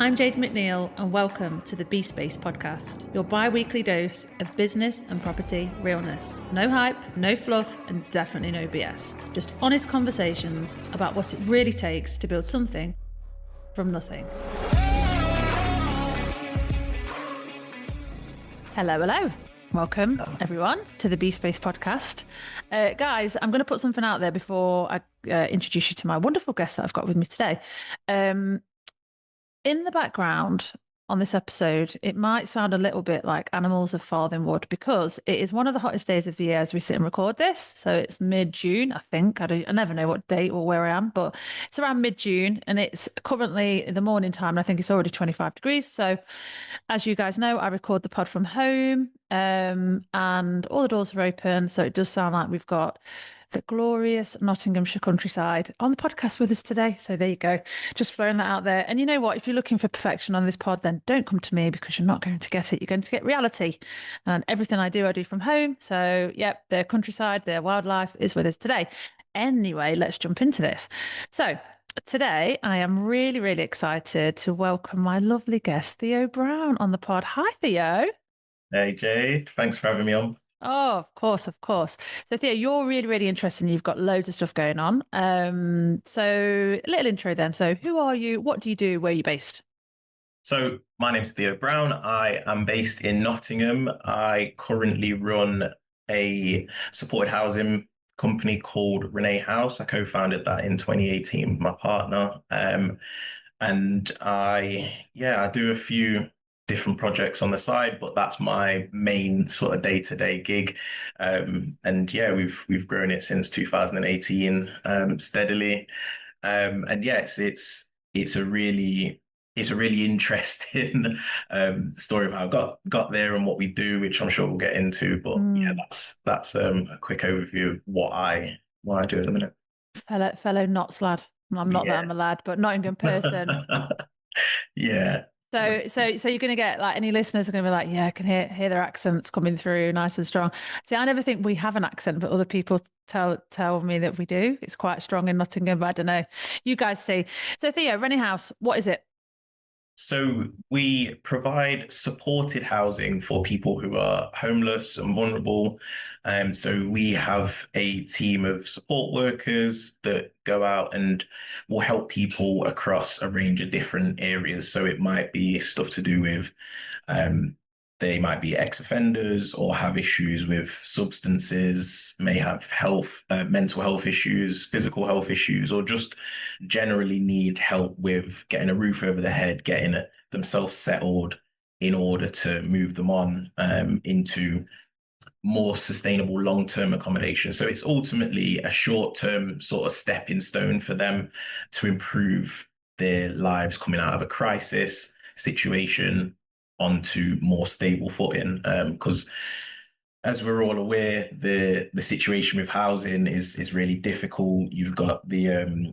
I'm Jade McNeil, and welcome to the Be Space podcast, your bi-weekly dose of business and property realness. No hype, no fluff, and definitely no BS. Just honest conversations about what it really takes to build something from nothing. Hello. Welcome, everyone, to the Be Space podcast. Guys, I'm going to put something out there before I introduce you to my wonderful guest that I've got with me today. In the background on this episode, it might sound a little bit like animals of farthing wood because it is one of the hottest days of the year as we sit and record this. So it's mid-June, I think. I never know what date or where I am, but it's around mid-June and it's currently in the morning time. And I think it's already 25 degrees. So as you guys know, I record the pod from home and all the doors are open. So it does sound like we've got the glorious Nottinghamshire countryside on the podcast with us today. So there you go. Just throwing that out there. And you know what? If you're looking for perfection on this pod, then don't come to me because you're not going to get it. You're going to get reality. And everything I do from home. So, yep, the countryside, the wildlife is with us today. Anyway, let's jump into this. So today, I am really, really excited to welcome my lovely guest, Theo Brown, on the pod. Hi, Theo. Hey, Jade. Thanks for having me on. Oh, of course. So Theo, you're really, really interesting. You've got loads of stuff going on. So a little intro then. So who are you? What do you do? Where are you based? So my name's Theo Brown. I am based in Nottingham. I currently run a supported housing company called René House. I co-founded that in 2018 with my partner. And I do a few different projects on the side, but that's my main sort of day-to-day gig. We've grown it since 2018 steadily. It's a really interesting story of how I got there and what we do, which I'm sure we'll get into. But that's a quick overview of what I do at the minute. Fellow Notts lad. I'm not that I'm a lad, but Nottingham person. Yeah. So you're going to get like any listeners are going to be like, yeah, I can hear their accents coming through nice and strong. See, I never think we have an accent, but other people tell me that we do. It's quite strong in Nottingham, but I don't know. You guys see. So Theo, René House, what is it? So we provide supported housing for people who are homeless and vulnerable. So we have a team of support workers that go out and will help people across a range of different areas. So it might be stuff to do with they might be ex-offenders or have issues with substances, may have mental health issues, physical health issues, or just generally need help with getting a roof over their head, getting themselves settled in order to move them on into more sustainable long-term accommodation. So it's ultimately a short-term sort of stepping stone for them to improve their lives coming out of a crisis situation onto more stable footing, because as we're all aware, the situation with housing is really difficult. You've got the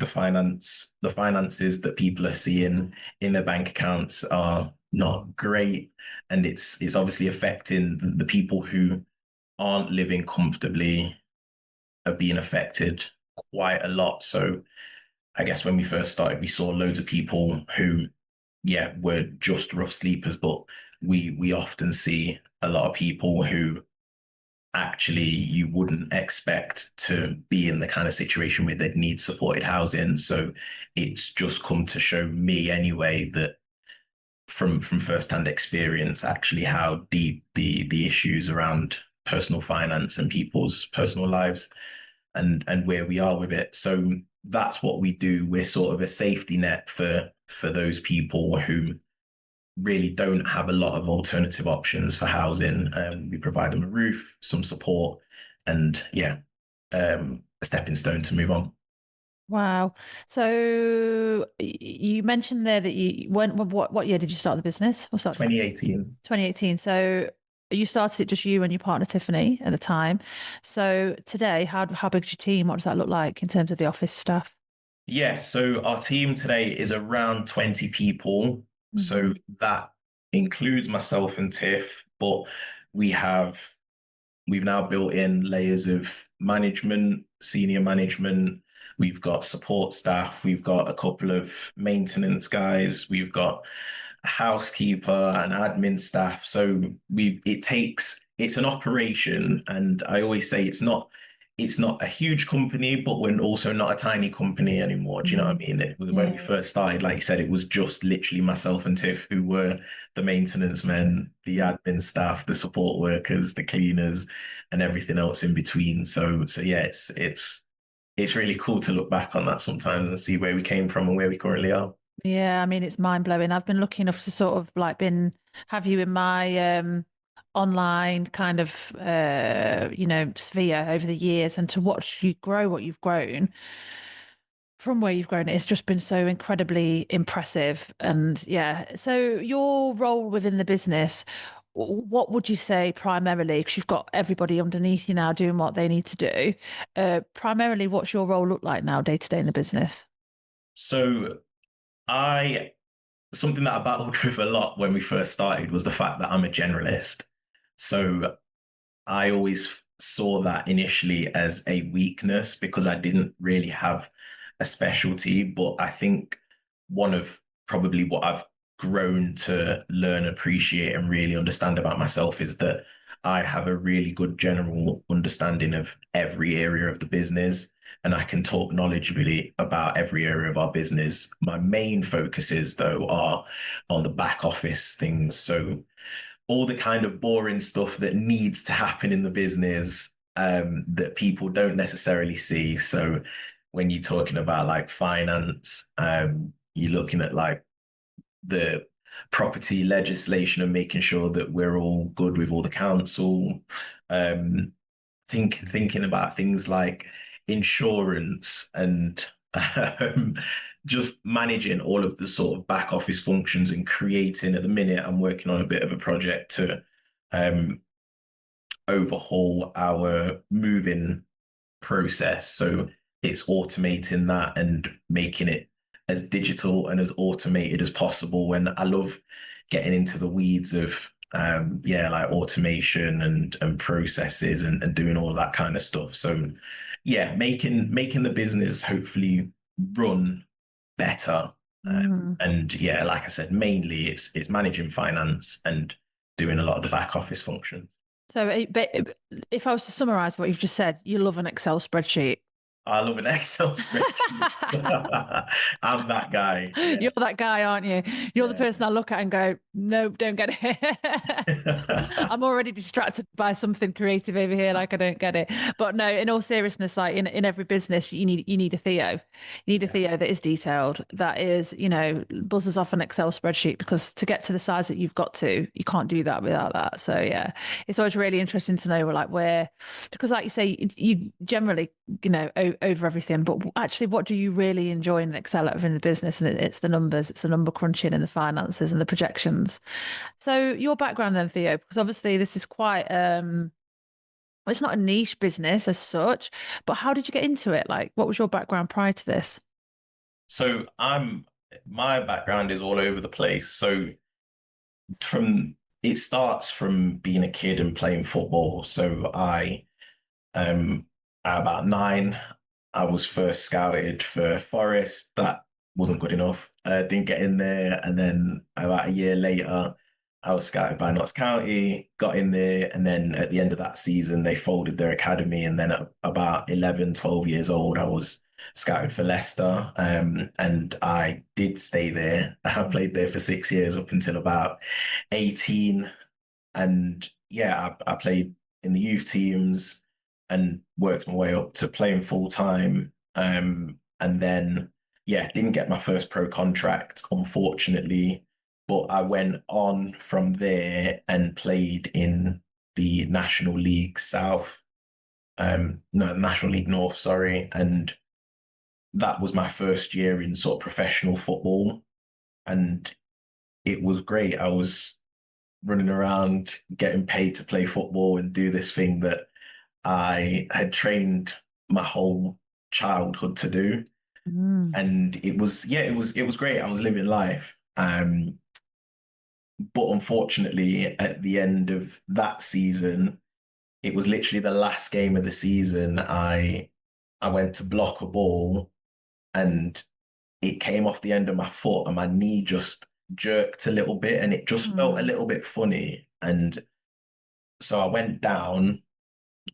finances that people are seeing in their bank accounts are not great, and it's obviously affecting the people who aren't living comfortably are being affected quite a lot. So I guess when we first started, we saw loads of people who were just rough sleepers, but we often see a lot of people who actually you wouldn't expect to be in the kind of situation where they'd need supported housing. So it's just come to show me anyway that from firsthand experience, actually how deep the issues around personal finance and people's personal lives and where we are with it. So that's what we do. We're sort of a safety net for those people who really don't have a lot of alternative options for housing. We provide them a roof, some support, and a stepping stone to move on. Wow. So you mentioned there that what year did you start the business? What's that? 2018. 2018. So you started it just you and your partner Tiffany at the time. So today, how big is your team? What does that look like in terms of the office staff? Yeah, so our team today is around 20 people. Mm-hmm. So that includes myself and Tiff, but we've now built in layers of management, senior management, we've got support staff, we've got a couple of maintenance guys, we've got a housekeeper and admin staff. So it's an operation, and I always say it's not a huge company, but we're also not a tiny company anymore. Do you know what I Mm, mean? When we yeah. first started, like you said, it was just literally myself and Tiff who were the maintenance men, the admin staff, the support workers, the cleaners, and everything else in between. So yeah, it's really cool to look back on that sometimes and see where we came from and where we currently are. Yeah, I mean it's mind blowing. I've been lucky enough to sort of like been have you in my online kind of sphere over the years and to watch you grow what you've grown from where you've grown. It's just been so incredibly impressive. And yeah, so your role within the business, what would you say primarily, because you've got everybody underneath you now doing what they need to do. Primarily, what's your role look like now day to day in the business? So I something that I battled with a lot when we first started was the fact that I'm a generalist. So I always saw that initially as a weakness because I didn't really have a specialty. But I think one of probably what I've grown to learn, appreciate, and really understand about myself is that I have a really good general understanding of every area of the business. And I can talk knowledgeably about every area of our business. My main focuses, though, are on the back office things. So all the kind of boring stuff that needs to happen in the business that people don't necessarily see. So when you're talking about like finance, you're looking at like the property legislation and making sure that we're all good with all the council. Um, thinking about things like insurance and um, just managing all of the sort of back office functions and creating at the minute I'm working on a bit of a project to um, overhaul our moving process. So it's automating that and making it as digital and as automated as possible. And I love getting into the weeds of like automation and processes and doing all that kind of stuff. So yeah, making the business hopefully run better. Mm. And yeah, like I said, mainly it's managing finance and doing a lot of the back office functions. So, if I was to summarize what you've just said, you love an Excel spreadsheet. I love an Excel spreadsheet. I'm that guy. Yeah. You're that guy, aren't you? You're the Yeah. person I look at and go, no, don't get it. I'm already distracted by something creative over here, like I don't get it. But no, in all seriousness, like in every business, you need a Theo. You need a Yeah. Theo that is detailed, that is, buzzes off an Excel spreadsheet because to get to the size that you've got to, you can't do that without that. So yeah, it's always really interesting to know like where, because like you say, you generally, over everything, but actually, what do you really enjoy in Excel in the business? And it's the numbers, it's the number crunching and the finances and the projections. So your background then, Theo, because obviously this is quite it's not a niche business as such, but how did you get into it? Like, what was your background prior to this? So my background is all over the place. So from it starts from being a kid and playing football. So um at about 9, I was first scouted for Forest. That wasn't good enough. Didn't get in there, and then about a year later, I was scouted by Notts County, got in there, and then at the end of that season, they folded their academy. And then at about 11, 12 years old, I was scouted for Leicester, and I did stay there. I played there for 6 years up until about 18. And yeah, I played in the youth teams and worked my way up to playing full time. And then, yeah, didn't get my first pro contract, unfortunately, but I went on from there and played in the National League South, no, National League North, sorry. And that was my first year in sort of professional football. And it was great. I was running around getting paid to play football and do this thing that I had trained my whole childhood to do. Mm. And it was great. I was living life. But unfortunately, at the end of that season, it was literally the last game of the season. I I went to block a ball and it came off the end of my foot and my knee just jerked a little bit and it just felt a Mm, little bit funny. And so I went down,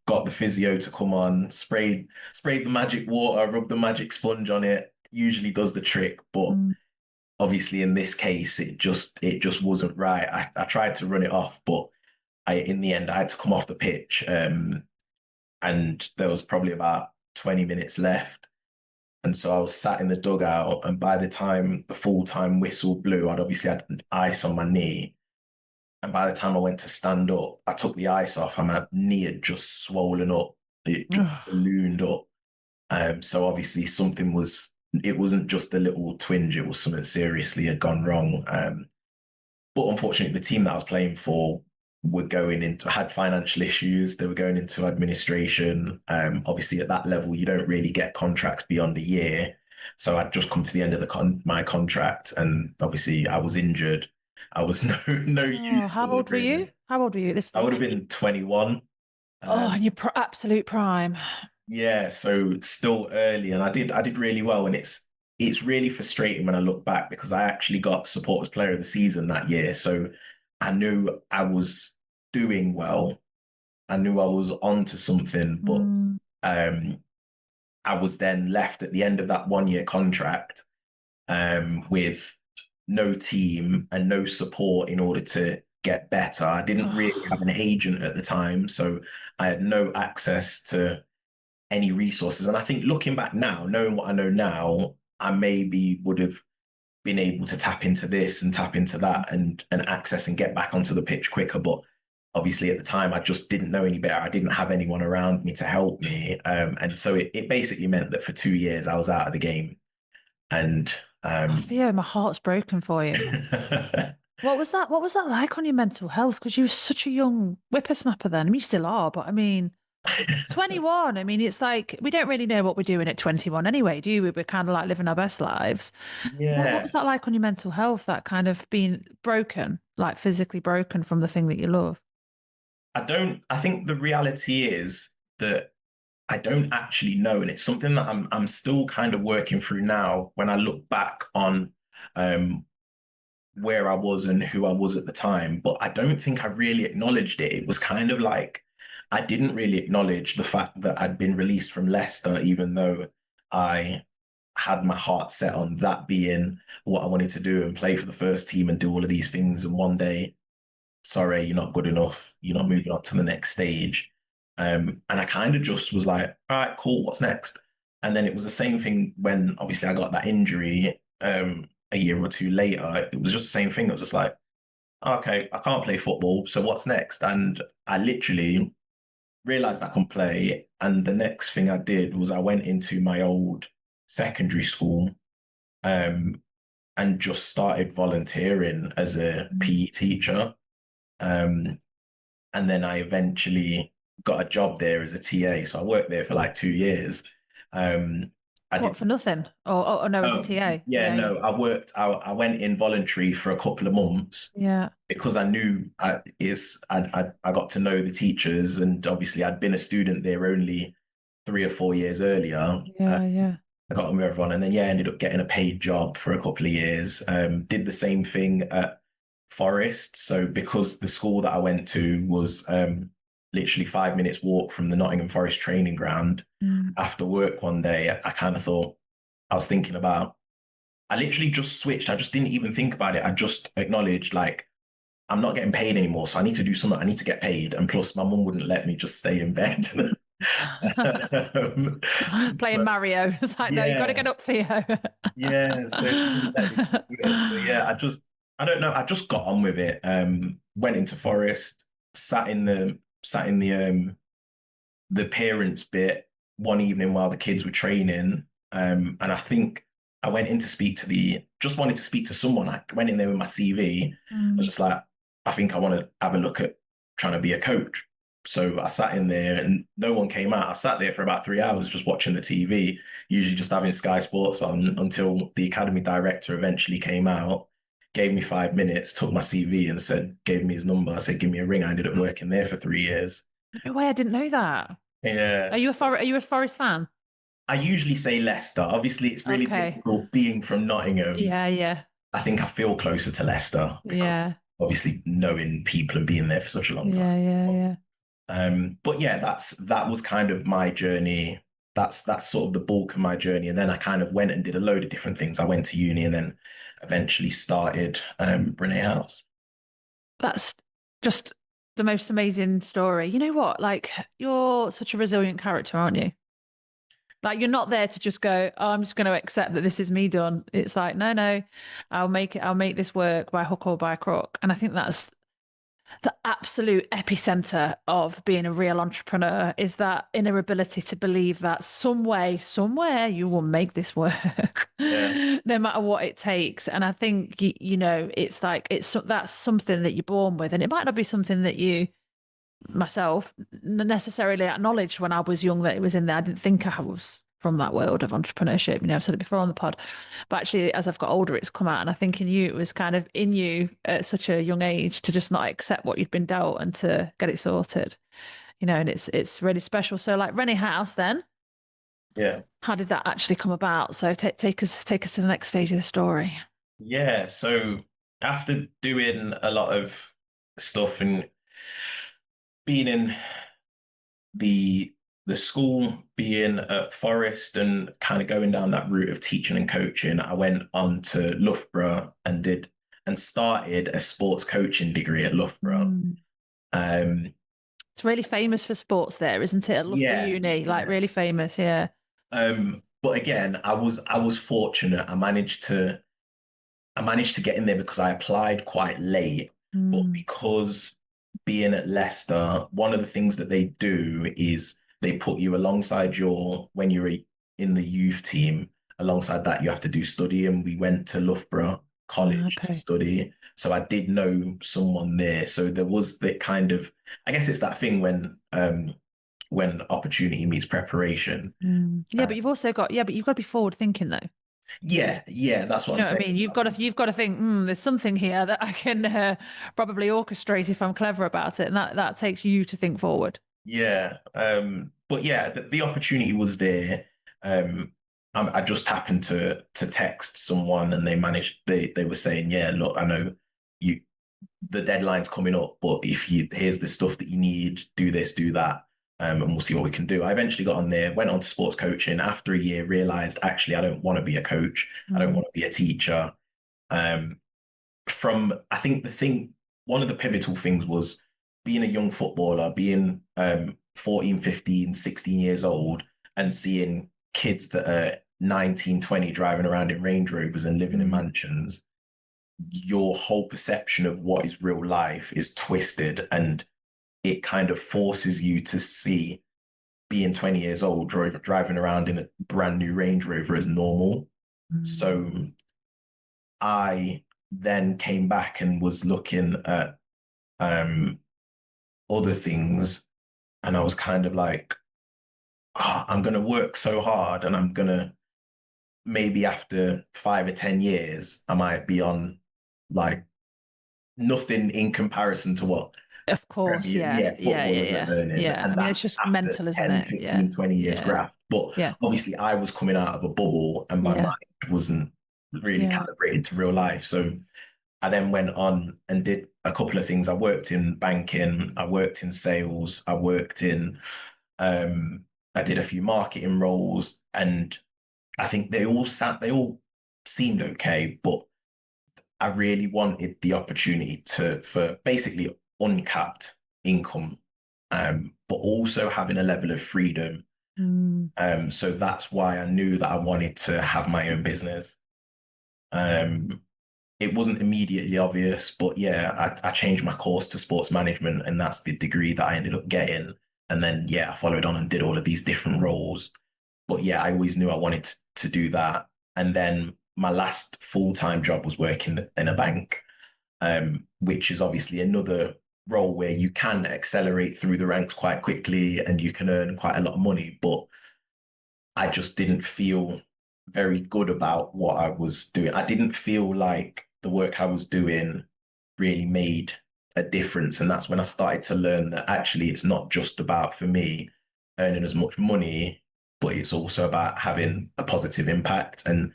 got the physio to come on, sprayed the magic water, rubbed the magic sponge on it. Usually does the trick, but mm. obviously in this case it just wasn't right. I tried to run it off, but I in the end I had to come off the pitch. And there was probably about 20 minutes left. And so I was sat in the dugout, and by the time the full-time whistle blew, I'd obviously had ice on my knee. And by the time I went to stand up, I took the ice off and my knee had just swollen up. It just ballooned up. So obviously it wasn't just a little twinge, it was something seriously had gone wrong. But unfortunately, the team that I was playing for had financial issues. They were going into administration. Obviously, at that level, you don't really get contracts beyond a year. So I'd just come to the end of my contract, and obviously, I was injured. I was no Oh, use to how it old were you? really. How old were you at this I would stage? have been 21. Oh, Um, in your absolute prime. yeah, so still early, and I did really well, and it's really frustrating when I look back because I actually got supporters player of the season that year. So I knew I was doing well. I knew I was onto something, but Mm. um, I was then left at the end of that 1 year contract with no team and no support in order to get better. I didn't really have an Oh, agent at the time, so I had no access to any resources. And I think looking back now, knowing what I know now, I maybe would have been able to tap into this and tap into that and access and get back onto the pitch quicker. But obviously at the time I just didn't know any better. I didn't have anyone around me to help me. And so it basically meant that for 2 years I was out of the game. And oh, um Theo, my heart's broken for you. What was that? What was that like on your mental health? Because you were such a young whippersnapper then. I mean, you still are, but I mean, 21. I mean, it's like we don't really know what we're doing at 21 anyway, do we? We're kind of like living our best lives. What was yeah, that like on your mental health? That kind of being broken, like physically broken from the thing that you love? I think the reality is that I don't actually know. And it's something that I'm still kind of working through now when I look back on um where I was and who I was at the time, but I don't think I really acknowledged it. It was kind of like I didn't really acknowledge the fact that I'd been released from Leicester, even though I had my heart set on that being what I wanted to do and play for the first team and do all of these things. And one day, sorry, you're not good enough. You're not Mm. moving on to the next stage. And I kind of just was like, all right, cool, what's next? And then it was the same thing when obviously I got that injury a year or two later. It was just the same thing. It was just like, okay, I can't play football. So what's next? And I literally realized I can play. And the next thing I did was I went into my old secondary school um, and just started volunteering as a Mm. PE teacher. Um, and then I eventually got a job there as a TA. So I worked there for like 2 years. Um, I What did. for nothing? Oh, no, as a Oh, TA. yeah, Yeah, yeah, no, I went in voluntary for a couple of months yeah, because I knew I got to know the teachers, and obviously I'd been a student there only 3 or 4 years earlier. yeah, yeah. I got on with everyone, and then yeah, I ended up getting a paid job for a couple of years. Did the same thing at Forest. So because the school that I went to was literally 5 minutes walk from the Nottingham Forest training ground, Mm. after work one day, I kind of thought I was thinking about. I literally just switched. I just didn't even think about it. I just acknowledged like I'm not getting paid anymore, so I need to do something. I need to get paid. And plus, my mum wouldn't let me just stay in bed. um, Playing but Mario. It's like, no, you got to yeah, get up, Theo. yeah. So she wouldn't let me just do it. So yeah, I don't know. I just got on with it. Went into Forest, sat in the parents bit one evening while the kids were training. And I think I went in to just wanted to speak to someone. I went in there with my CV. I was Mm. just like, I think I want to have a look at trying to be a coach. So I sat in there and no one came out. I sat there for about 3 hours just watching the TV, usually just having Sky Sports on until the academy director eventually came out, gave me 5 minutes, took my CV and gave me his number. I said, give me a ring. I ended up working there for 3 years. No way, I didn't know that. Yes. Are you a Forest fan? I usually say Leicester. Obviously, it's really Okay. difficult being from Nottingham. Yeah, yeah, I think I feel closer to Leicester because yeah, obviously knowing people and being there for such a long time. yeah, yeah, yeah. But yeah, that was kind of my journey. That's sort of the bulk of my journey. And then I kind of went and did a load of different things. I went to uni and then eventually started René House. That's just the most amazing story. You know what? Like, you're such a resilient character, aren't you? Like, you're not there to just go, oh, I'm just going to accept that this is me done. It's like, no, no, I'll make it, I'll make this work by hook or by crook. And I think that's the absolute epicenter of being a real entrepreneur is that inner ability to believe that some way, somewhere you will make this work, Yeah, no matter what it takes. And I think, you know, it's like, that's something that you're born with. And it might not be something that you, myself, necessarily acknowledged when I was young that it was in there. I didn't think I was from that world of entrepreneurship. You know, I've said it before on the pod, but actually, as I've got older, it's come out. And I think in you, it was kind of in you at such a young age to just not accept what you'd been dealt and to get it sorted. You know, and it's really special. So, like Rennie House, then yeah, how did that actually come about? So, take us to the next stage of the story. yeah. So after doing a lot of stuff and being in the the school, being at Forest and kind of going down that route of teaching and coaching, I went on to Loughborough and started a sports coaching degree at Loughborough. Mm. Um, It's really famous for sports there, isn't it? At Loughborough yeah, Uni, like yeah. really famous. Yeah. But again, I was fortunate. I managed to get in there because I applied quite late, but Mm. because being at Leicester, one of the things that they do is they put you alongside when you're in the youth team, alongside that, you have to do study. And we went to Loughborough College to Okay. study. So I did know someone there. So there was the kind of, I guess it's that thing when opportunity meets preparation. Mm. Yeah, Uh, but you've got to be forward thinking though. yeah, yeah, that's what You I'm know what I saying. mean? You've got to think, there's something here that I can probably orchestrate if I'm clever about it, and that takes you to think forward. Yeah, but yeah, the opportunity was there. I just happened to text someone, and they were saying, "Yeah, look, I know you the deadline's coming up, but if you here's the stuff that you need, do this, do that, and we'll see what we can do." I eventually got on there, went on to sports coaching. After a year, realized actually I don't want to be a coach. I don't Mm. want to be a teacher. Um, I think one of the pivotal things was being a young footballer, being 14, 15, 16 years old and seeing kids that are 19, 20 driving around in Range Rovers and living in Mm. mansions. Your whole perception of what is real life is twisted, and it kind of forces you to see being 20 years old driving around in a brand new Range Rover as normal. Mm. So I then came back and was looking at um, other things, and I was kind of like, oh, I'm going to work so hard, and I'm going to maybe after 5 or 10 years, I might be on like nothing in comparison to what Of course, yeah, yeah, yeah, footballers are yeah, earning. yeah. I And mean, it's that's just after mental, isn't 10, it? Yeah, 15, 20 years yeah, graft. But yeah, obviously, I was coming out of a bubble and my yeah, mind wasn't really yeah. calibrated to real life. So I then went on and did a couple of things. I worked in banking, I worked in sales, um, I did a few marketing roles, and I think they all seemed okay, but I really wanted the opportunity for basically uncapped income, but also having a level of freedom. Mm. So that's why I knew that I wanted to have my own business. Um, it wasn't immediately obvious, but yeah, I changed my course to sports management, and that's the degree that I ended up getting. And then, yeah, I followed on and did all of these different roles. But yeah, I always knew I wanted to do that. And then my last full-time job was working in a bank, which is obviously another role where you can accelerate through the ranks quite quickly and you can earn quite a lot of money. But I just didn't feel very good about what I was doing. I didn't feel like the work I was doing really made a difference. And that's when I started to learn that actually it's not just about, for me, earning as much money but it's also about having a positive impact and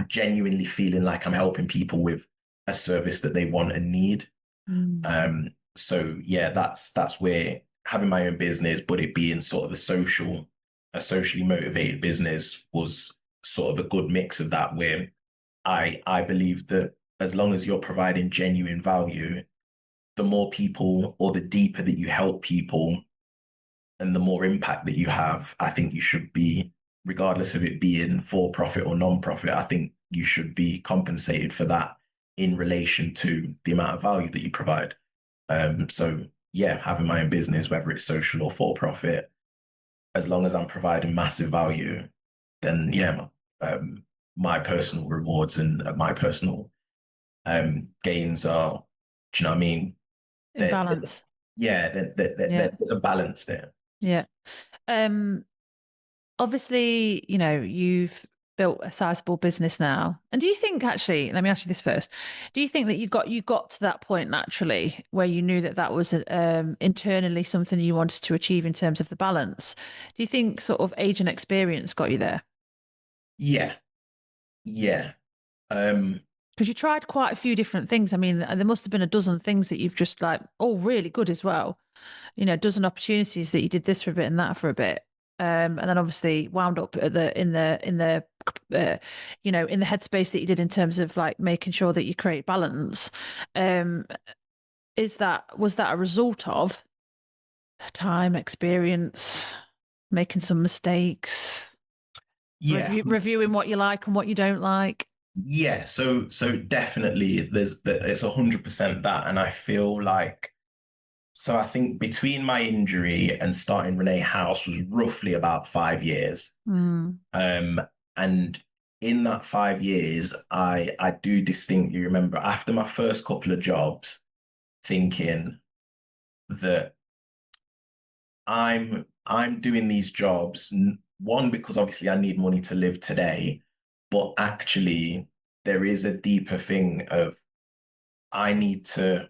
genuinely feeling like I'm helping people with a service that they want and need. Mm. So yeah, that's where having my own business, but it being sort of a socially motivated business was sort of a good mix of that where I believe that as long as you're providing genuine value, the more people or the deeper that you help people and the more impact that you have, I think you should be, regardless of it being for profit or non-profit, I think you should be compensated for that in relation to the amount of value that you provide. So yeah, having my own business, whether it's social or for profit, as long as I'm providing massive value, then yeah, my personal rewards and my personal gains are, do you know what I mean? In balance. Yeah, Yeah. there's a balance there. Yeah. Um, Obviously, you've built a sizable business now. And do you think actually, let me ask you this first. Do you think that you got to that point naturally where you knew that that was internally something you wanted to achieve in terms of the balance? Do you think sort of age and experience got you there? Yeah, yeah. Um, Because you tried quite a few different things. I mean, there must have been a dozen things that you've just like, oh, really good as well. A dozen opportunities that you did this for a bit and that for a bit. And then obviously wound up at uh, in the headspace that you did in terms of like making sure that you create balance. Um, was that a result of time, experience, making some mistakes, yeah, reviewing what you like and what you don't like? yeah. So definitely, it's 100% that, and I feel like so. I think between my injury and starting René House was roughly about 5 years. Mm, Um, and in that 5 years, I do distinctly remember after my first couple of jobs, thinking that I'm doing these jobs one because obviously I need money to live today, but actually there is a deeper thing of I need to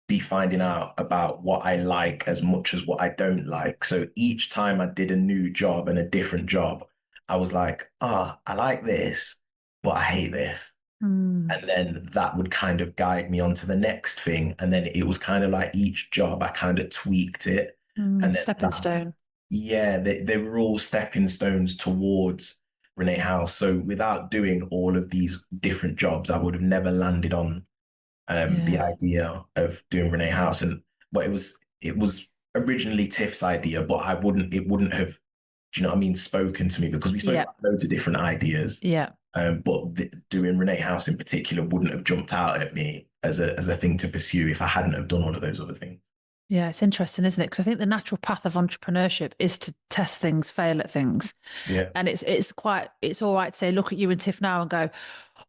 be finding out about what I like as much as what I don't like. So each time I did a new job and a different job, I was like, I like this, but I hate this. mm, And then that would kind of guide me on to the next thing. And then it was kind of like each job, I kind of tweaked it. And then stepping stone. yeah, they were all stepping stones towards René House. So without doing all of these different jobs, I would have never landed on the Yeah. idea of doing René House. And but it was originally Tiff's idea, but it wouldn't have, do you know what I mean, spoken to me because we spoke Yeah. about loads of different ideas. Yeah. But doing René House in particular wouldn't have jumped out at me as a thing to pursue if I hadn't have done all of those other things. Yeah, it's interesting, isn't it? Because I think the natural path of entrepreneurship is to test things, fail at things. Yeah. And it's all right to say, look at you and Tiff now and go,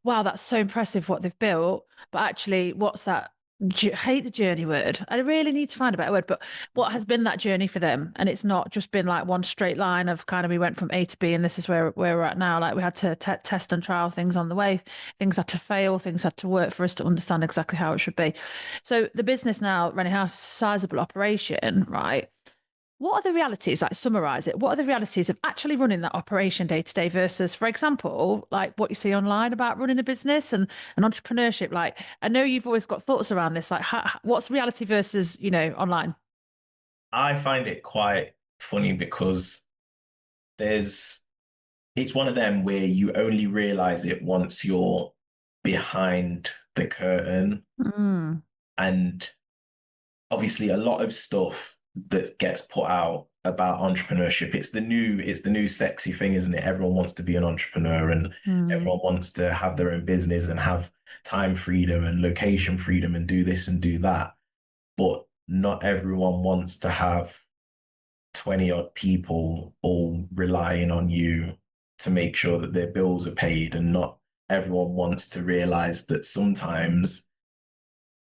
wow, that's so impressive what they've built. But actually, what's that? Hate the journey word. I really need to find a better word. But what has been that journey for them? And it's not just been like one straight line of kind of we went from A to B and this is where we're at now. Like we had to test and trial things on the way. Things had to fail. Things had to work for us to understand exactly how it should be. So the business now, running house, sizable operation, right? What are the realities, like summarize it, what are the realities of actually running that operation day to day versus, for example, like what you see online about running a business and entrepreneurship? Like, I know you've always got thoughts around this, like what's reality versus, online? I find it quite funny because there's it's one of them where you only realize it once you're behind the curtain. Mm, And obviously a lot of stuff that gets put out about entrepreneurship, it's the new sexy thing, isn't it? Everyone wants to be an entrepreneur and mm, everyone wants to have their own business and have time freedom and location freedom and do this and do that. But not everyone wants to have 20 odd people all relying on you to make sure that their bills are paid. And not everyone wants to realize that sometimes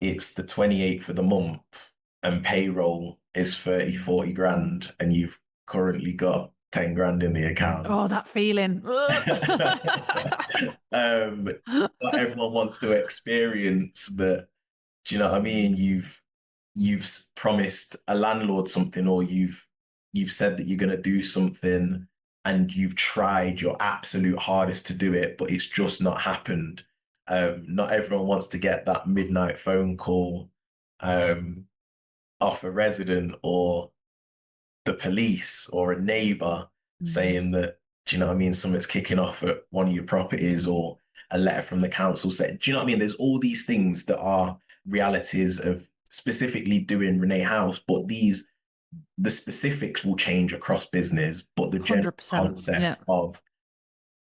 it's the 28th of the month and payroll is 30, 40 grand and you've currently got 10 grand in the account. oh, that feeling. Not everyone wants to experience that. Do you know what I mean? You've promised a landlord something or you've said that you're going to do something and you've tried your absolute hardest to do it, but it's just not happened. Not everyone wants to get that midnight phone call um, off a resident or the police or a neighbor Mm. saying that, do you know what I mean, something's kicking off at one of your properties, or a letter from the council saying, do you know what I mean? There's all these things that are realities of specifically doing René House, but the specifics will change across business, but the general 100%. Yeah. concept of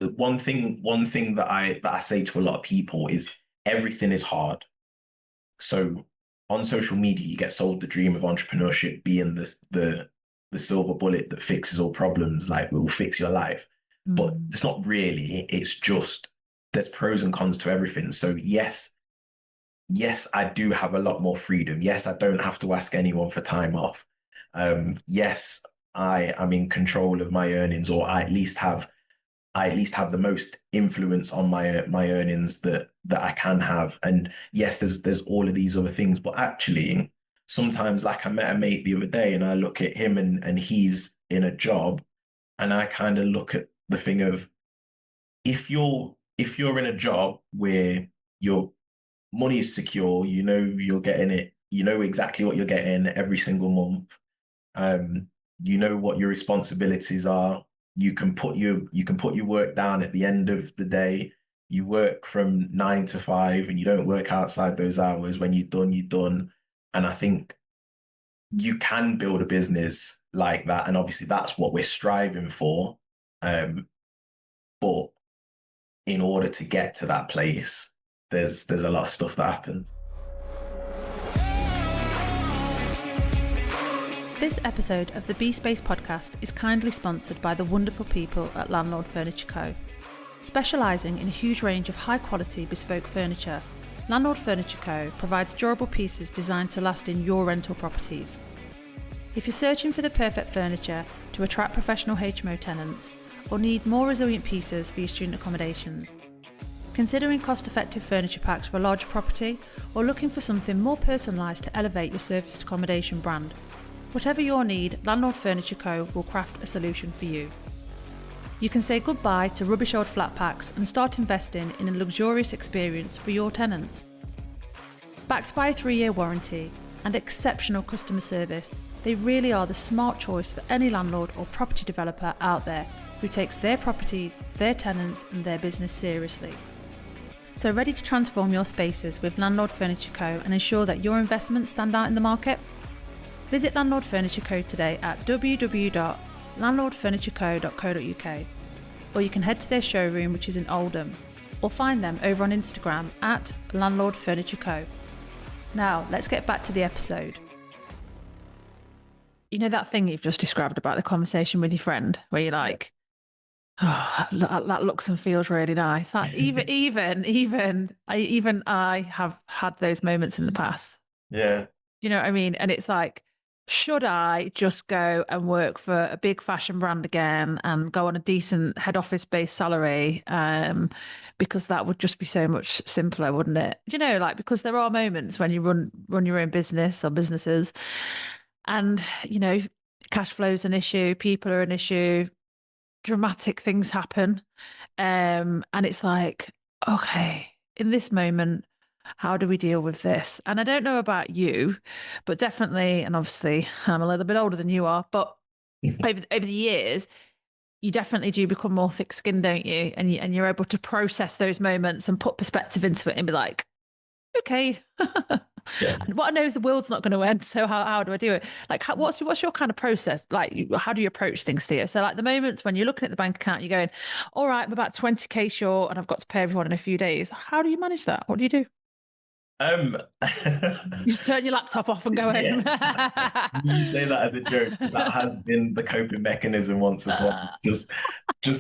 the one thing that I say to a lot of people is everything is hard. So on social media, you get sold the dream of entrepreneurship being the silver bullet that fixes all problems, like will fix your life. But Mm. it's not really. It's just there's pros and cons to everything. So yes, I do have a lot more freedom. Yes, I don't have to ask anyone for time off. Yes, I am in control of my earnings, or I at least have the most influence on my earnings that I can have. And yes, there's all of these other things, but actually, sometimes, like, I met a mate the other day, and I look at him, and he's in a job, and I kind of look at the thing of, if you're in a job where your money is secure, you know you're getting it, you know exactly what you're getting every single month. Um, you know what your responsibilities are. You can put your work down at the end of the day. You work from 9 to 5, and you don't work outside those hours. When you're done, you're done. And I think you can build a business like that. And obviously that's what we're striving for. But in order to get to that place, there's a lot of stuff that happens. This episode of the B Space podcast is kindly sponsored by the wonderful people at Landlord Furniture Co. Specialising in a huge range of high quality bespoke furniture, Landlord Furniture Co. provides durable pieces designed to last in your rental properties. If you're searching for the perfect furniture to attract professional HMO tenants, or need more resilient pieces for your student accommodations, considering cost-effective furniture packs for a larger property, or looking for something more personalised to elevate your serviced accommodation brand, whatever your need, Landlord Furniture Co. will craft a solution for you. You can say goodbye to rubbish old flat packs and start investing in a luxurious experience for your tenants. Backed by a 3-year warranty and exceptional customer service, they really are the smart choice for any landlord or property developer out there who takes their properties, their tenants and their business seriously. So ready to transform your spaces with Landlord Furniture Co. and ensure that your investments stand out in the market? Visit Landlord Furniture Co. today at www.landlordfurnitureco.co.uk, or you can head to their showroom, which is in Oldham, or find them over on Instagram at Landlord Furniture Co. Now, let's get back to the episode. You know that thing you've just described about the conversation with your friend, where you're like, oh, that looks and feels really nice. Even I have had those moments in the past. Yeah. You know what I mean? And it's like, should I just go and work for a big fashion brand again and go on a decent head office based salary? Because that would just be so much simpler, wouldn't it? You know, like, because there are moments when you run your own business or businesses, and cash flow is an issue, people are an issue, dramatic things happen, and it's like, okay, in this moment, how do we deal with this? And I don't know about you, but definitely, and obviously I'm a little bit older than you are, but over the years, you definitely do become more thick-skinned, don't you? And you're able to process those moments and put perspective into it and be like, okay. Yeah. And what I know is the world's not going to end, so how do I do it? Like, what's your kind of process? Like, how do you approach things, Theo? So, like, the moments when you're looking at the bank account, you're going, all right, I'm about 20K short and I've got to pay everyone in a few days. How do you manage that? What do you do? Um, You just turn your laptop off and go home. yeah, you say that as a joke. That has been the coping mechanism once or twice. Just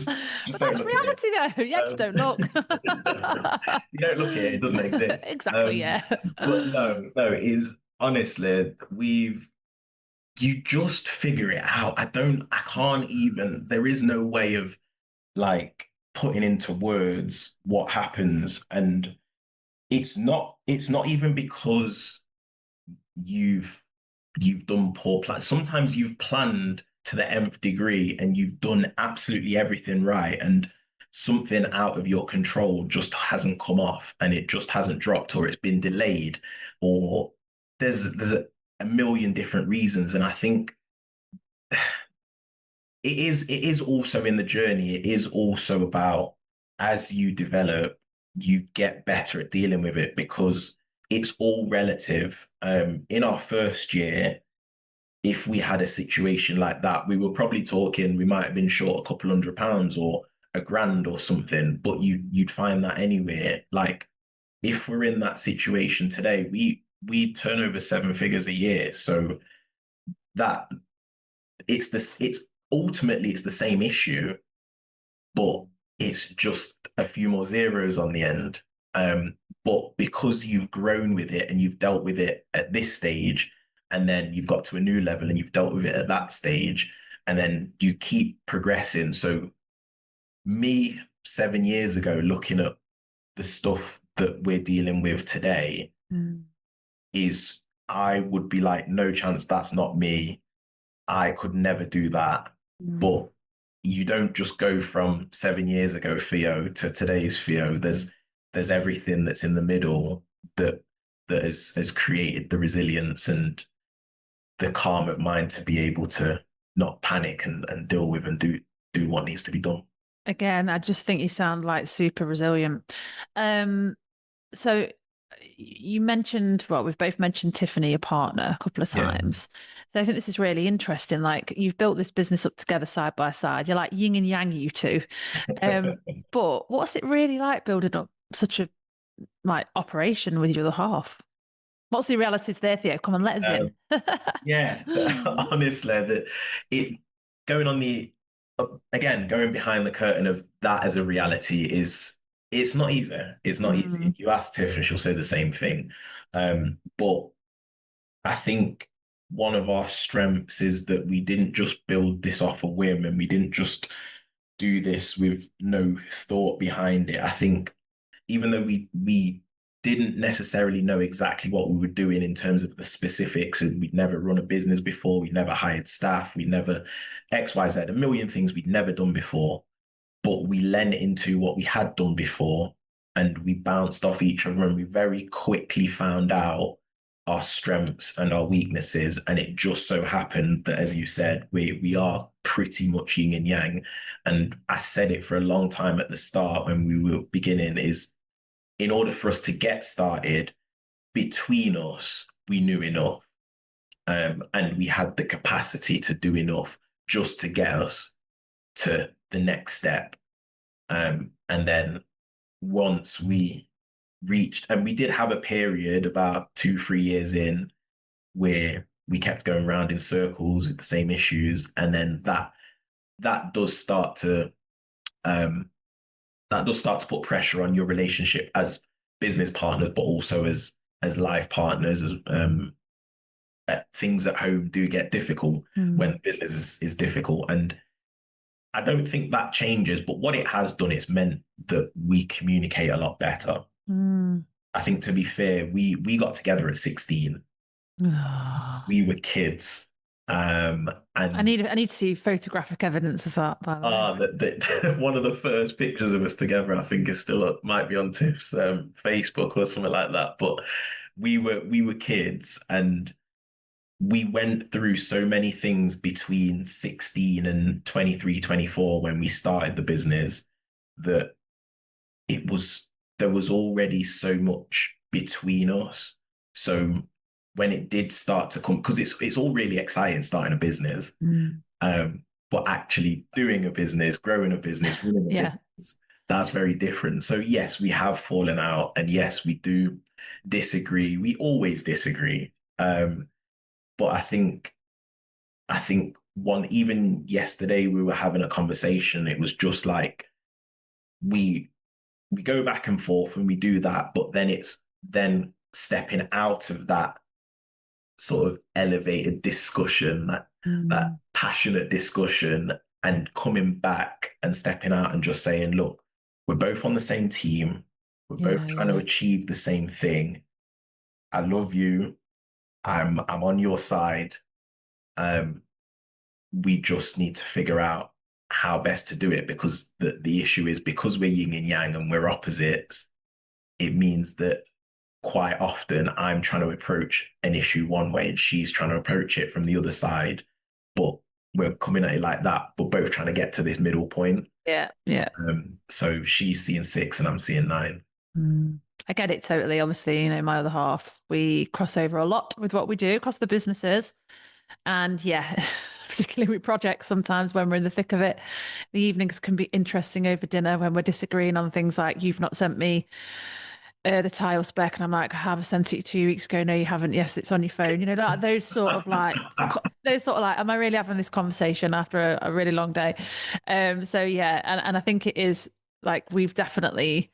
But don't that's look at it. reality, though. Yeah, just don't look. You don't look at it, it doesn't exist. Exactly, yeah. But no, it is honestly, you just figure it out. I can't even, there is no way of, like, putting into words what happens. And it's not even because you've done poor plan. Sometimes you've planned to the nth degree and you've done absolutely everything right and something out of your control just hasn't come off and it just hasn't dropped or it's been delayed or there's a million different reasons. And I think it is also in the journey, it is also about as you develop, you get better at dealing with it because it's all relative. In our first year, if we had a situation like that, we were probably talking, we might have been short a couple £100 or a grand or something, but you'd find that anywhere. Like if we're in that situation today, we turn over seven figures a year. So that it's ultimately it's the same issue, but it's just a few more zeros on the end. But because you've grown with it and you've dealt with it at this stage, and then you've got to a new level and you've dealt with it at that stage, and then you keep progressing. So me 7 years ago, looking at the stuff that we're dealing with today, Mm. is I would be like, no chance, that's not me. I could never do that. Mm. But you don't just go from 7 years ago Theo to today's Theo. There's everything that's in the middle that has created the resilience and the calm of mind to be able to not panic and deal with and do what needs to be done. Again, I just think you sound like super resilient. Um, so you mentioned, well, we've both mentioned Tiffany, your partner, a couple of Yeah. times. So I think this is really interesting. Like you've built this business up together side by side. You're like yin and yang, you two. Um, but what's it really like building up such a like operation with your other half? What's the realities there, Theo? Come on, let us in. Um, Yeah, honestly, that it going on the again going behind the curtain of that as a reality is it's not easy. It's not easy. Mm, If you ask Tiff, and she'll say the same thing. But I think one of our strengths is that we didn't just build this off a whim, and we didn't just do this with no thought behind it. I think even though we didn't necessarily know exactly what we were doing in terms of the specifics, and we'd never run a business before, we'd never hired staff, we never XYZ, a million things we'd never done before, but we lent into what we had done before and we bounced off each other and we very quickly found out our strengths and our weaknesses. And it just so happened that, as you said, we are pretty much yin and yang. And I said it for a long time at the start when we were beginning is in order for us to get started between us, we knew enough. And we had the capacity to do enough just to get us to the next step. And then once we reached, and we did have a period about 2, 3 years in where we kept going around in circles with the same issues. And then that does start to um, that does start to put pressure on your relationship as business partners, but also as life partners. As things at home do get difficult when mm, the business is difficult, and I don't think that changes. But what it has done, it's meant that we communicate a lot better. mm. I think to be fair, we got together at 16. Ah. We were kids, and I need to see photographic evidence of that, by the way. one of the first pictures of us together, I think, is still up, might be on Tiff's Facebook or something like that. But we were kids, and we went through so many things between 16 and 23, 24 when we started the business that it was there was already so much between us. So when it did start to come, because it's all really exciting starting a business. Mm. But actually doing a business, growing a business, running a Yeah. business, that's very different. So yes, we have fallen out, and yes, we do disagree. We always disagree. But I think one even yesterday we were having a conversation. It was just like we we go back and forth and we do that, but then it's then stepping out of that sort of elevated discussion, that Mm. passionate discussion, and coming back and stepping out and just saying, look, we're both on the same team. We're both Yeah, trying to yeah. achieve the same thing. I love you. I'm on your side. Um, we just need to figure out how best to do it, because the issue is, because we're yin and yang and we're opposites, it means that quite often I'm trying to approach an issue one way and she's trying to approach it from the other side. But we're coming at it like that, but both trying to get to this middle point. Yeah, yeah. So she's seeing 6 and I'm seeing 9. Mm. I get it totally. Obviously, my other half, we cross over a lot with what we do across the businesses. And yeah, particularly with projects, sometimes when we're in the thick of it, the evenings can be interesting over dinner when we're disagreeing on things like, you've not sent me the tile spec, and I'm like, I have sent it 2 weeks ago. No, you haven't. Yes, it's on your phone. Like those sort of like, am I really having this conversation after a really long day? So yeah, and I think it is like, we've definitely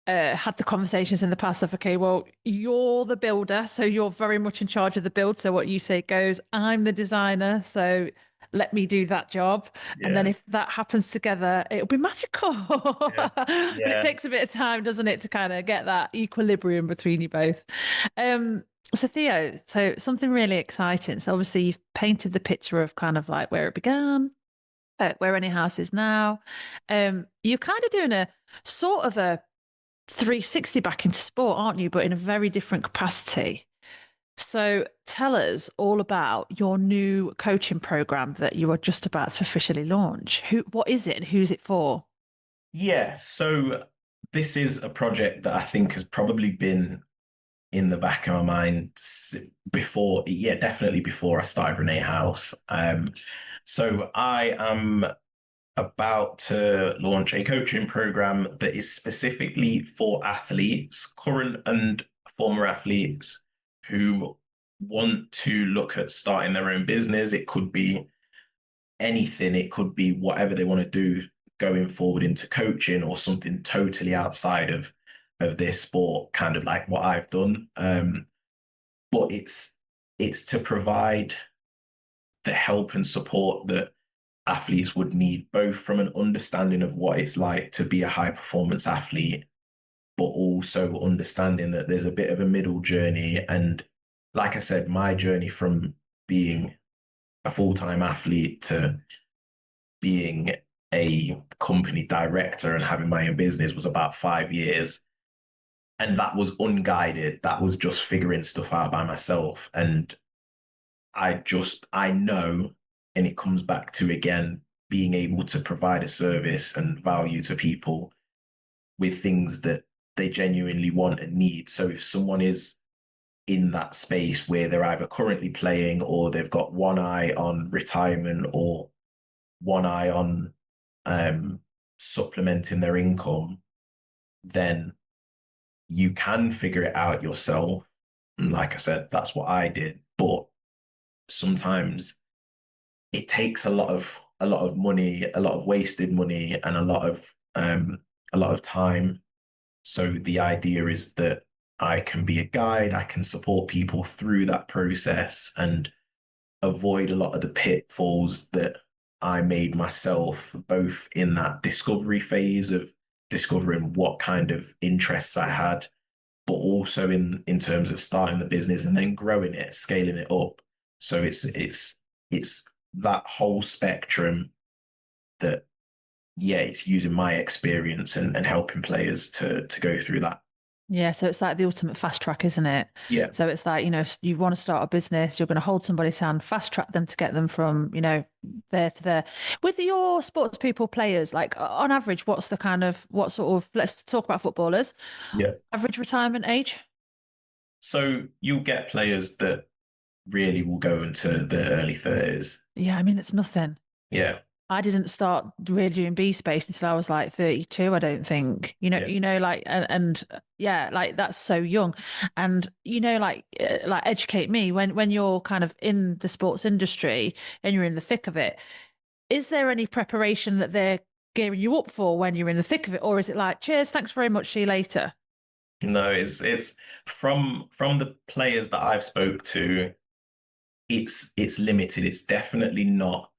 had the conversations in the past of, okay, well, you're the builder, so you're very much in charge of the build. So what you say goes. I'm the designer, so let me do that job. And then Yeah, if that happens together, it'll be magical. yeah, But it yeah, takes a bit of time, doesn't it, to kind of get that equilibrium between you both. Um, so Theo, so something really exciting. So obviously you've painted the picture of kind of like where it began, where René House is now. You're kind of doing a sort of a 360 back into sport, aren't you? But in a very different capacity. So tell us all about your new coaching program that you are just about to officially launch. What is it and who's it for? yeah. So this is a project that I think has probably been in the back of my mind before, yeah, definitely before I started René House. So I am about to launch a coaching program that is specifically for athletes, current and former athletes, who want to look at starting their own business. It could be anything, it could be whatever they want to do going forward into coaching, or something totally outside of their sport, kind of like what I've done. But it's to provide the help and support that athletes would need, both from an understanding of what it's like to be a high performance athlete, but also understanding that there's a bit of a middle journey. And like I said, my journey from being a full-time athlete to being a company director and having my own business was about 5 years. And that was unguided. That was just figuring stuff out by myself. And I know, and it comes back to, again, being able to provide a service and value to people with things that they genuinely want and need. So if someone is in that space where they're either currently playing, or they've got one eye on retirement, or one eye on supplementing their income, then you can figure it out yourself. And like I said, that's what I did. But sometimes it takes a lot of money, a lot of wasted money, and a lot of time. So the idea is that I can be a guide, I can support people through that process and avoid a lot of the pitfalls that I made myself, both in that discovery phase of discovering what kind of interests I had, but also in terms of starting the business and then growing it, scaling it up. So it's that whole spectrum that, yeah, it's using my experience and helping players to go through that. Yeah, so it's like the ultimate fast track, isn't it? Yeah, So it's like, you want to start a business, you're going to hold somebody's hand, fast track them to get them from, there to there. With your sports people players, like on average, what sort of, let's talk about footballers, yeah. average retirement age? So you'll get players that really will go into the early 30s. Yeah, I mean, it's nothing. Yeah, I didn't start really doing B space until I was like 32, I don't think. yeah, Like yeah, like that's so young. And like educate me when you're kind of in the sports industry and you're in the thick of it. Is there any preparation that they're gearing you up for when you're in the thick of it? Or is it like, cheers, thanks very much, see you later? no, it's from the players that I've spoke to, it's limited. It's definitely not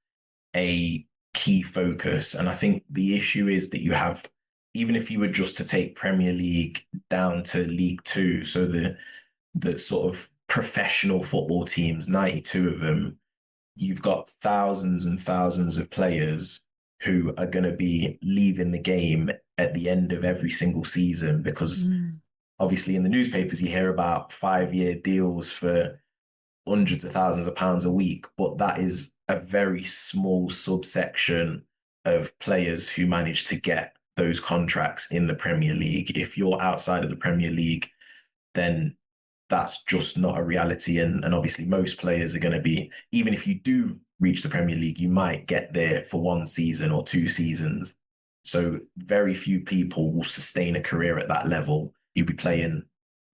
a key focus. And I think the issue is that you have, even if you were just to take Premier League down to League Two, so the sort of professional football teams, 92 of them, you've got thousands and thousands of players who are going to be leaving the game at the end of every single season because Mm. obviously in the newspapers you hear about 5-year deals for hundreds of thousands of pounds a week, but that is a very small subsection of players who manage to get those contracts in the Premier League. If you're outside of the Premier League, then that's just not a reality. And obviously, most players are going to be, even if you do reach the Premier League, you might get there for one season or two seasons. So very few people will sustain a career at that level. You'll be playing,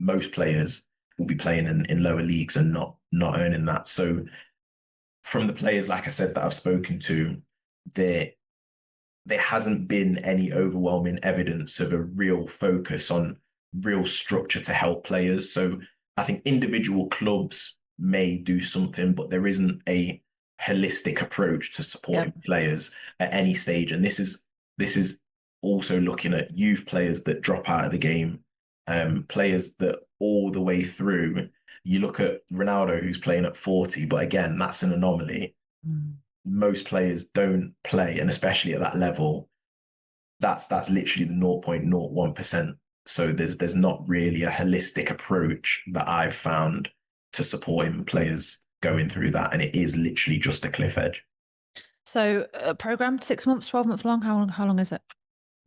most players will be playing in lower leagues and not earning that. So from the players, like I said, that I've spoken to, there there hasn't been any overwhelming evidence of a real focus on real structure to help players. So I think individual clubs may do something, but there isn't a holistic approach to Yep. supporting players at any stage. And this is also looking at youth players that drop out of the game, players that all the way through. You look at Ronaldo, who's playing at 40, but again, that's an anomaly. Mm. Most players don't play, and especially at that level, that's literally the 0.01%. So there's not really a holistic approach that I've found to supporting players going through that, and it is literally just a cliff edge. So a program, 6 months, 12 months long. How long is it?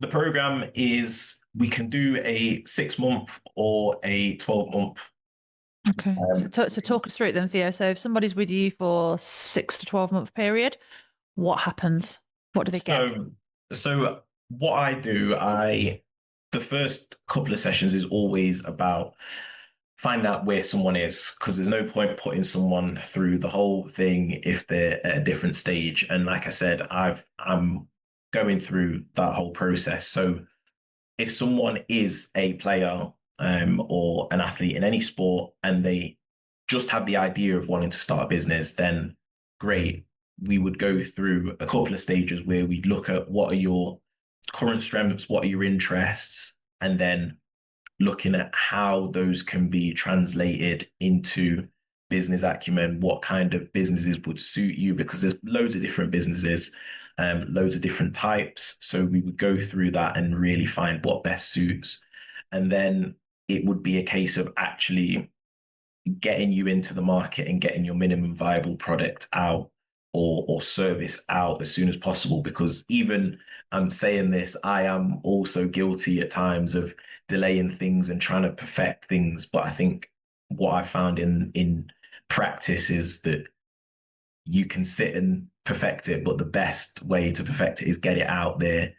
The program is we can do a 6 month or a 12 month. Okay. So, Um, so talk us through it then, Theo. So if somebody's with you for 6 to 12 month period, what happens? What do they get? so so what I do, the first couple of sessions is always about find out where someone is because there's no point putting someone through the whole thing if they're at a different stage. And like I said, I'm going through that whole process. So if someone is a player or an athlete in any sport and they just have the idea of wanting to start a business, then great. We would go through a couple of stages where we'd look at what are your current strengths, what are your interests, and then looking at how those can be translated into business acumen, what kind of businesses would suit you, because there's loads of different businesses, loads of different types. So we would go through that and really find what best suits. And then it would be a case of actually getting you into the market and getting your minimum viable product out or service out as soon as possible. Because even I'm saying this, I am also guilty at times of delaying things and trying to perfect things. But I think what I found in practice is that you can sit and perfect it, but the best way to perfect it is get it out there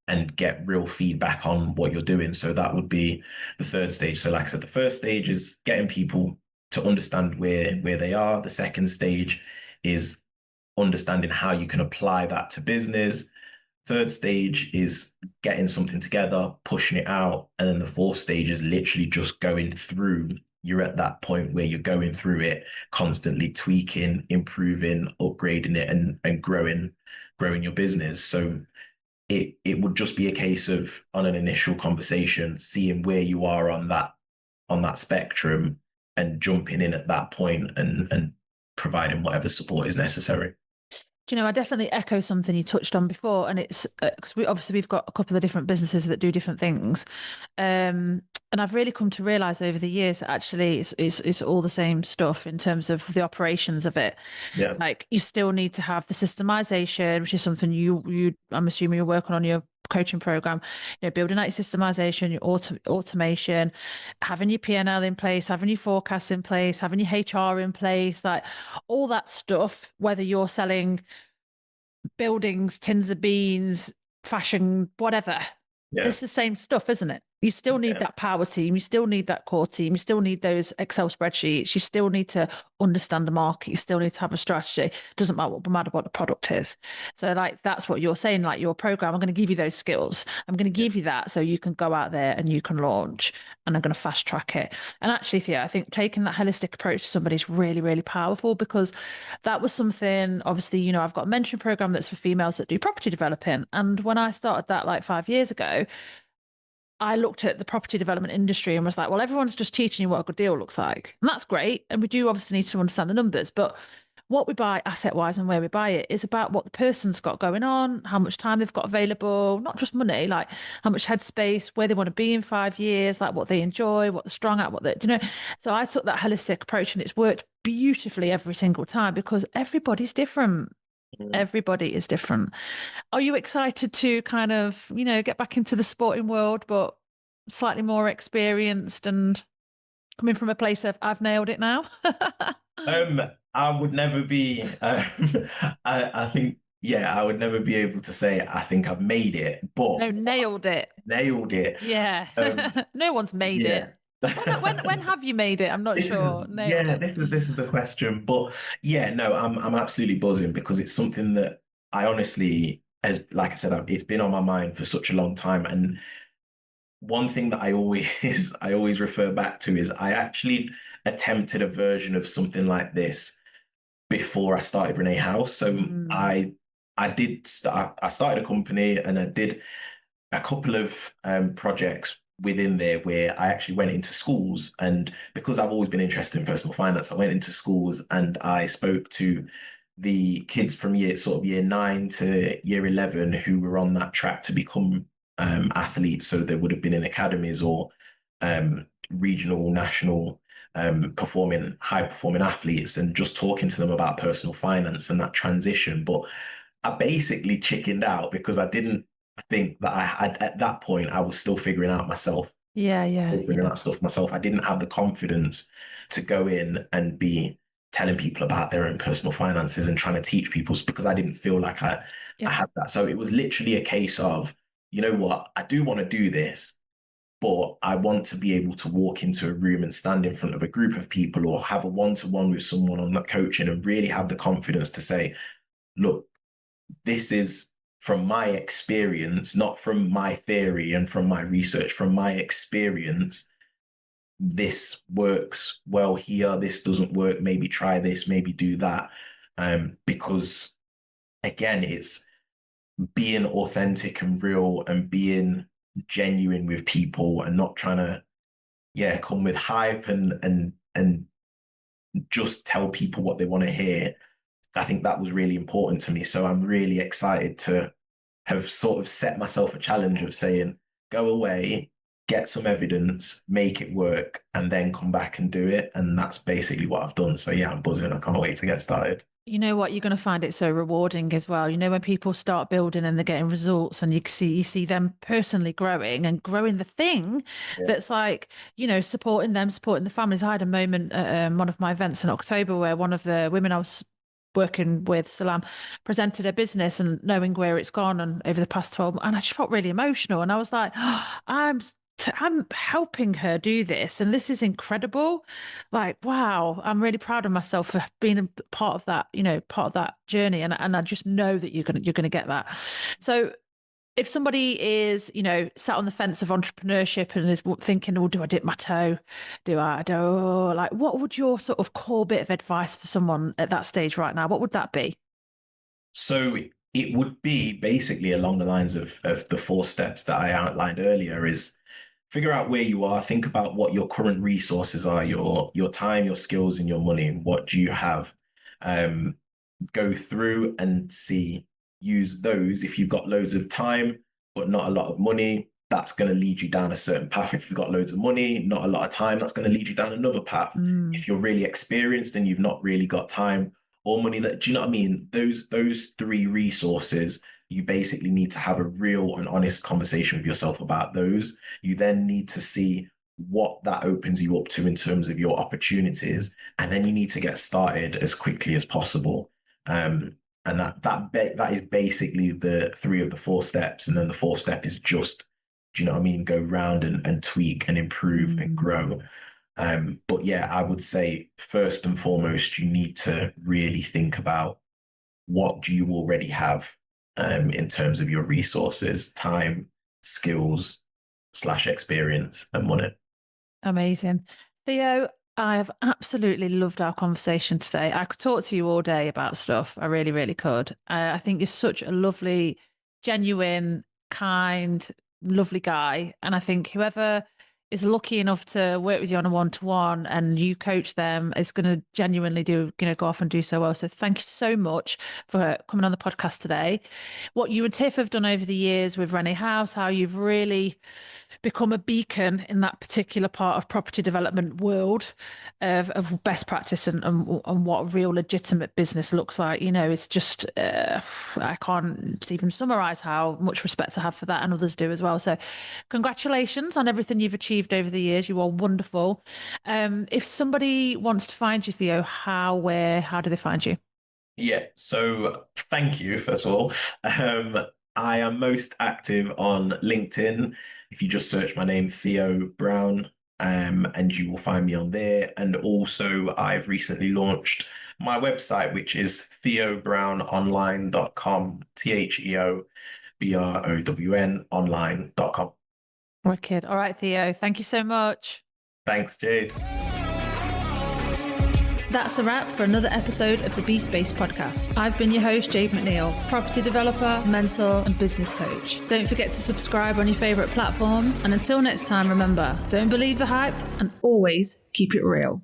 and get real feedback on what you're doing. So that would be the third stage. So like I said, the first stage is getting people to understand where they are. The second stage is understanding how you can apply that to business. Third stage is getting something together, pushing it out. And then the fourth stage is literally just going through. You're at that point where you're going through it, constantly tweaking, improving, upgrading it, and growing your business. So it would just be a case of on an initial conversation, seeing where you are on that spectrum and jumping in at that point and providing whatever support is necessary. Do you know, I definitely echo something you touched on before, and it's because we've got a couple of different businesses that do different things, and I've really come to realize over the years that actually it's all the same stuff in terms of the operations of it. Yeah. Like you still need to have the systemization, which is something you I'm assuming you're working on your coaching program. You know, building out your systemization, your automation, having your P&L in place, having your forecasts in place, having your HR in place, like all that stuff. Whether you're selling buildings, tins of beans, fashion, whatever. Yeah. It's the same stuff, isn't it? You still need Yeah. that power team. You still need that core team. You still need those Excel spreadsheets. You still need to understand the market. You still need to have a strategy. It doesn't matter what the product is. So, like, that's what you're saying. Like, your program, I'm going to give you those skills. I'm going to Yeah. give you that so you can go out there and you can launch, and I'm going to fast track it. And actually, Thea, I think taking that holistic approach to somebody is really, really powerful because that was something, obviously, you know, I've got a mentoring program that's for females that do property developing. And when I started that like 5 years ago, I looked at the property development industry and was like, well, everyone's just teaching you what a good deal looks like. And that's great. And we do obviously need to understand the numbers. But what we buy asset wise and where we buy it is about what the person's got going on, how much time they've got available, not just money, like how much headspace, where they want to be in 5 years, like what they enjoy, what they're strong at, what they, you know. So I took that holistic approach and it's worked beautifully every single time because everybody's different. Mm. Everybody is different. Are you excited to kind of, get back into the sporting world, but slightly more experienced and coming from a place of I've nailed it now? Um, I would never be. I think, yeah, I would never be able to say I think I've made it, but No, nailed it. nailed it. Yeah. Um, No one's made yeah. it. When have you made it? I'm not This is sure. Nailed yeah, it. this is the question. But yeah, no, I'm absolutely buzzing because it's something that I honestly, as like I said, it's been on my mind for such a long time. And one thing that I always refer back to is I actually attempted a version of something like this before I started René House. So Mm, I started a company and I did a couple of projects within there where I actually went into schools. And because I've always been interested in personal finance, I went into schools and I spoke to the kids from year 9 to year 11 who were on that track to become athletes. So they would have been in academies or regional, national high performing athletes, and just talking to them about personal finance and that transition. But I basically chickened out because I didn't think that I had at that point, I was still figuring out myself, yeah, still yeah, figuring yeah, out stuff myself. I didn't have the confidence to go in and be telling people about their own personal finances and trying to teach people because I didn't feel like I yeah. had that. So it was literally a case of, you know what, I do want to do this, but I want to be able to walk into a room and stand in front of a group of people or have a one-to-one with someone on that coaching and really have the confidence to say, look, this is from my experience, not from my theory and from my research, from my experience. This works well here. This doesn't work. Maybe try this, maybe do that. Because again, it's being authentic and real and being genuine with people and not trying to, yeah, come with hype and just tell people what they want to hear. I think that was really important to me. So I'm really excited to have sort of set myself a challenge of saying, go away, get some evidence, make it work, and then come back and do it. And that's basically what I've done. So yeah, I'm buzzing. I can't wait to get started. You know what? You're going to find it so rewarding as well. You know, when people start building and they're getting results and you see them personally growing and growing the thing Yeah. that's like, supporting them, supporting the families. I had a moment at one of my events in October where one of the women I was working with, Salam, presented her business and knowing where it's gone and over the past 12 months, and I just felt really emotional. And I was like, oh, I'm helping her do this, and this is incredible. Like, wow, I'm really proud of myself for being a part of that, part of that journey. And I just know that you're gonna get that. So if somebody is, sat on the fence of entrepreneurship and is thinking, oh, do I dip my toe? Do I do like what would your sort of core bit of advice for someone at that stage right now? What would that be? So it would be basically along the lines of the 4 steps that I outlined earlier is figure out where you are, think about what your current resources are, your time, your skills, and your money. What do you have? Um, Go through and use those. If you've got loads of time, but not a lot of money, that's going to lead you down a certain path. If you've got loads of money, not a lot of time, that's going to lead you down another path. Mm, If you're really experienced and you've not really got time or money, that do you know what I mean? Those 3 resources, you basically need to have a real and honest conversation with yourself about those. You then need to see what that opens you up to in terms of your opportunities, and then you need to get started as quickly as possible. Um, and that is basically the 3 of the 4 steps. And then the 4th step is just, do you know what I mean? Go round and tweak and improve and mm. grow. But yeah, I would say first and foremost, you need to really think about what do you already have in terms of your resources, time, skills slash experience and money. Amazing. Theo, I have absolutely loved our conversation today. I could talk to you all day about stuff. I really, really could. I think you're such a lovely, genuine, kind, lovely guy. And I think whoever is lucky enough to work with you on a one-to-one and you coach them is going to genuinely go off and do so well. So thank you so much for coming on the podcast today. What you and Tiff have done over the years with René House, how you've really become a beacon in that particular part of property development world of best practice and what real legitimate business looks like. It's just, I can't even summarize how much respect I have for that, and others do as well. So congratulations on everything you've achieved over the years. You are wonderful. If somebody wants to find you, Theo, how do they find you? Yeah, so thank you, first of all. I am most active on LinkedIn. If you just search my name, Theo Brown, and you will find me on there. And also, I've recently launched my website, which is theobrownonline.com, TheoBrown online.com. Wicked. All right, Theo. Thank you so much. Thanks, Jade. That's a wrap for another episode of the Be Space podcast. I've been your host, Jade McNeil, property developer, mentor, and business coach. Don't forget to subscribe on your favourite platforms. And until next time, remember, don't believe the hype and always keep it real.